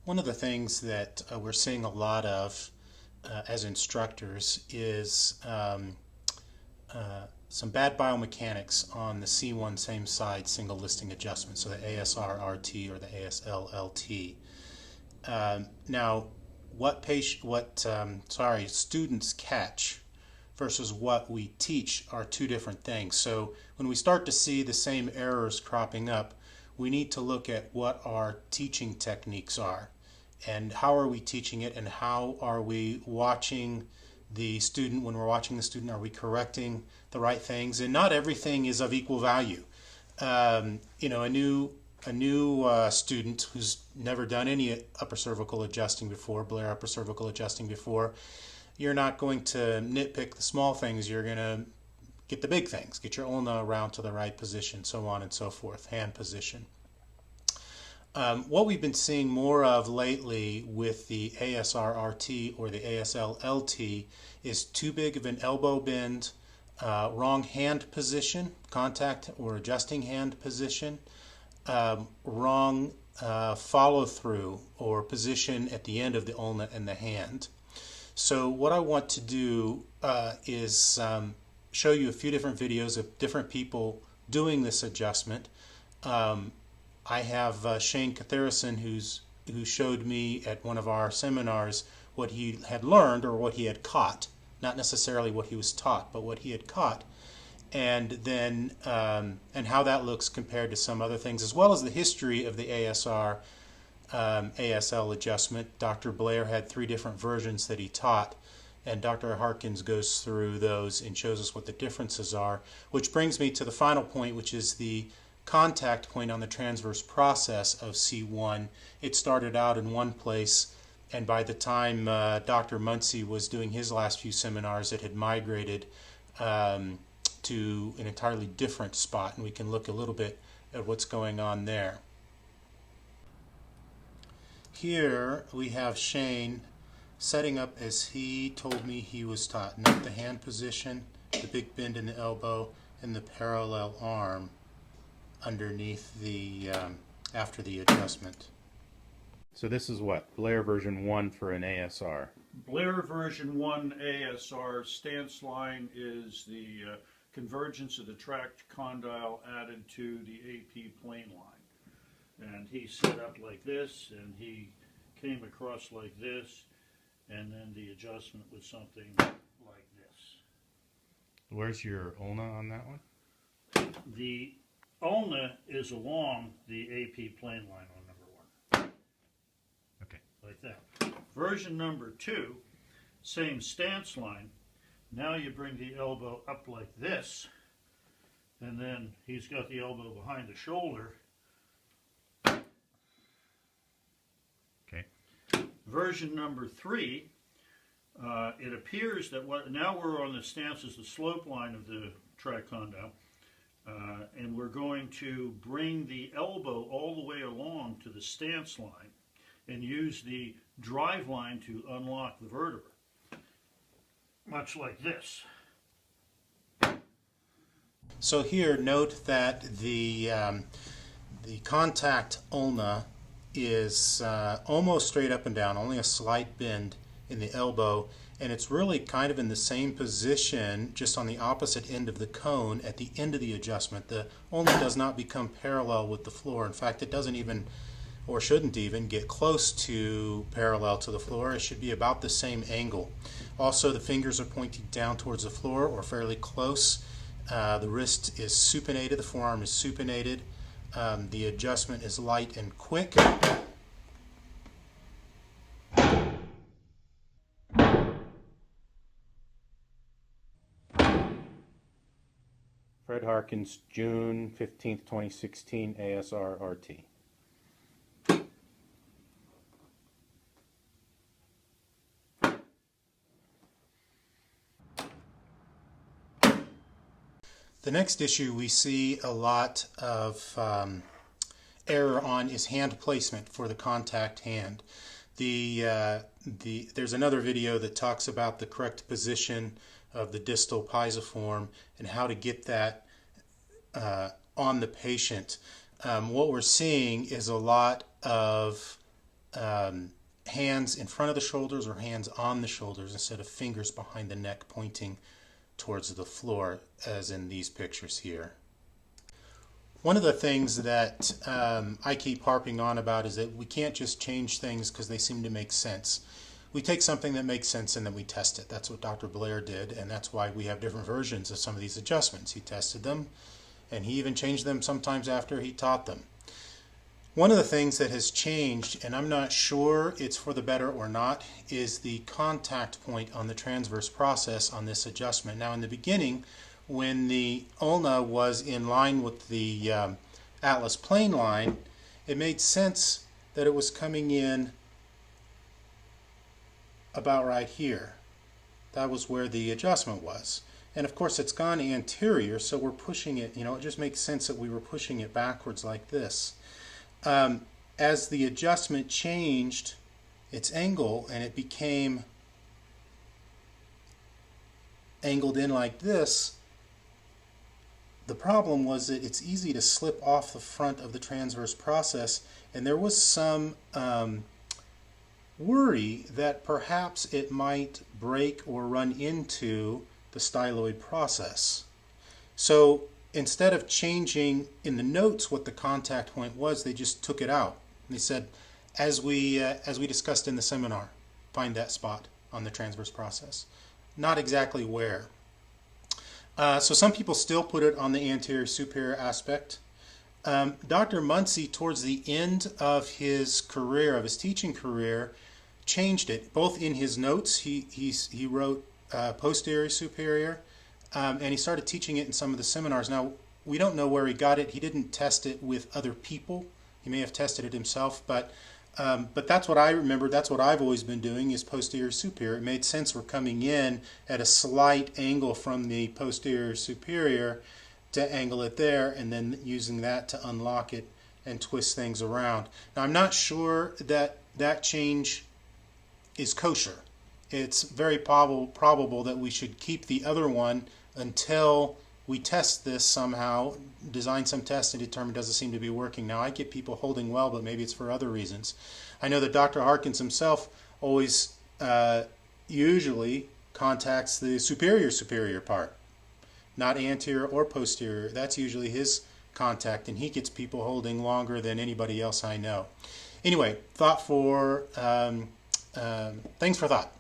One of the things that we're seeing a lot of as instructors is some bad biomechanics on the C1 same side single listing adjustment, so the ASR-RT or the ASL-LT. Now, what students catch versus what we teach are two different things. So when we start to see the same errors cropping up, we need to look at what our teaching techniques are and how are we teaching it, and how are we watching the student. When we're watching the student, are we correcting the right things? And not everything is of equal value. A new student who's never done any upper cervical adjusting before, Blair upper cervical adjusting before, you're not going to nitpick the small things. You're going to get the big things. Get your ulna around to the right position, so on and so forth, hand position. What we've been seeing more of lately with the ASR-RT or the ASL-LT is too big of an elbow bend, wrong hand position, contact or adjusting hand position, wrong follow-through or position at the end of the ulna and the hand. So what I want to do is show you a few different videos of different people doing this adjustment. I have Shane Catharison who showed me at one of our seminars what he had learned or what he had caught, not necessarily what he was taught, but what he had caught, and then and how that looks compared to some other things, as well as the history of the ASR ASL adjustment. Dr. Blair had 3 different versions that he taught, and Dr. Harkins goes through those and shows us what the differences are, which brings me to the final point, which is the contact point on the transverse process of C1. It started out in one place, and by the time Dr. Muncie was doing his last few seminars, it had migrated to an entirely different spot, and we can look a little bit at what's going on there. Here we have Shane setting up as he told me he was taught. Note the hand position, the big bend in the elbow, and the parallel arm underneath the after the adjustment. So this is what? Blair version 1 for an ASR. Blair version 1 ASR stance line is the convergence of the tract condyle added to the AP plane line. And he set up like this, and he came across like this, and then the adjustment was something like this. Where's your ulna on that one? The ulna is along the AP plane line on number 1. Okay. Like that. Version number 2, same stance line. Now you bring the elbow up like this, and then he's got the elbow behind the shoulder. Okay. Version number 3, it appears that now we're on the stance as the slope line of the tract condyle. And we're going to bring the elbow all the way along to the stance line and use the drive line to unlock the vertebra, much like this. So here, note that the contact ulna is almost straight up and down, only a slight bend in the elbow, and it's really kind of in the same position, just on the opposite end of the cone at the end of the adjustment. The ulna does not become parallel with the floor. In fact, it doesn't even, or shouldn't even, get close to parallel to the floor. It should be about the same angle. Also, the fingers are pointing down towards the floor or fairly close. The wrist is supinated, the forearm is supinated. The adjustment is light and quick. Fred Harkins, June 15th, 2016, ASR-RT. The next issue we see a lot of error on is hand placement for the contact hand. There's another video that talks about the correct position of the distal pisiform and how to get that on the patient. What we're seeing is a lot of hands in front of the shoulders or hands on the shoulders instead of fingers behind the neck pointing towards the floor, as in these pictures here. One of the things that I keep harping on about is that we can't just change things because they seem to make sense. We take something that makes sense and then we test it. That's what Dr. Blair did, and that's why we have different versions of some of these adjustments. He tested them, and he even changed them sometimes after he taught them. One of the things that has changed, and I'm not sure it's for the better or not, is the contact point on the transverse process on this adjustment. Now, in the beginning, when the ulna was in line with the atlas plane line, it made sense that it was coming in about right here. That was where the adjustment was. And of course it's gone anterior, so we're pushing it, it just makes sense that we were pushing it backwards like this. As the adjustment changed its angle and it became angled in like this, the problem was that it's easy to slip off the front of the transverse process, and there was some worry that perhaps it might break or run into the styloid process. So instead of changing in the notes what the contact point was, they just took it out. They said, as we discussed in the seminar, find that spot on the transverse process. Not exactly where. So some people still put it on the anterior superior aspect. Dr. Muncie, towards the end of his career, of his teaching career, changed it. Both in his notes, he wrote posterior superior, and he started teaching it in some of the seminars. Now, we don't know where he got it. He didn't test it with other people. He may have tested it himself, but that's what I remember. That's what I've always been doing, is posterior superior. It made sense. We're coming in at a slight angle from the posterior superior to angle it there, and then using that to unlock it and twist things around. Now, I'm not sure that that change is kosher. It's very probable that we should keep the other one until we test this somehow, design some tests and determine does it seem to be working. Now, I get people holding well, but maybe it's for other reasons. I know that Dr. Harkins himself always usually contacts the superior part, not anterior or posterior. That's usually his contact, and he gets people holding longer than anybody else I know. Anyway, things for thought.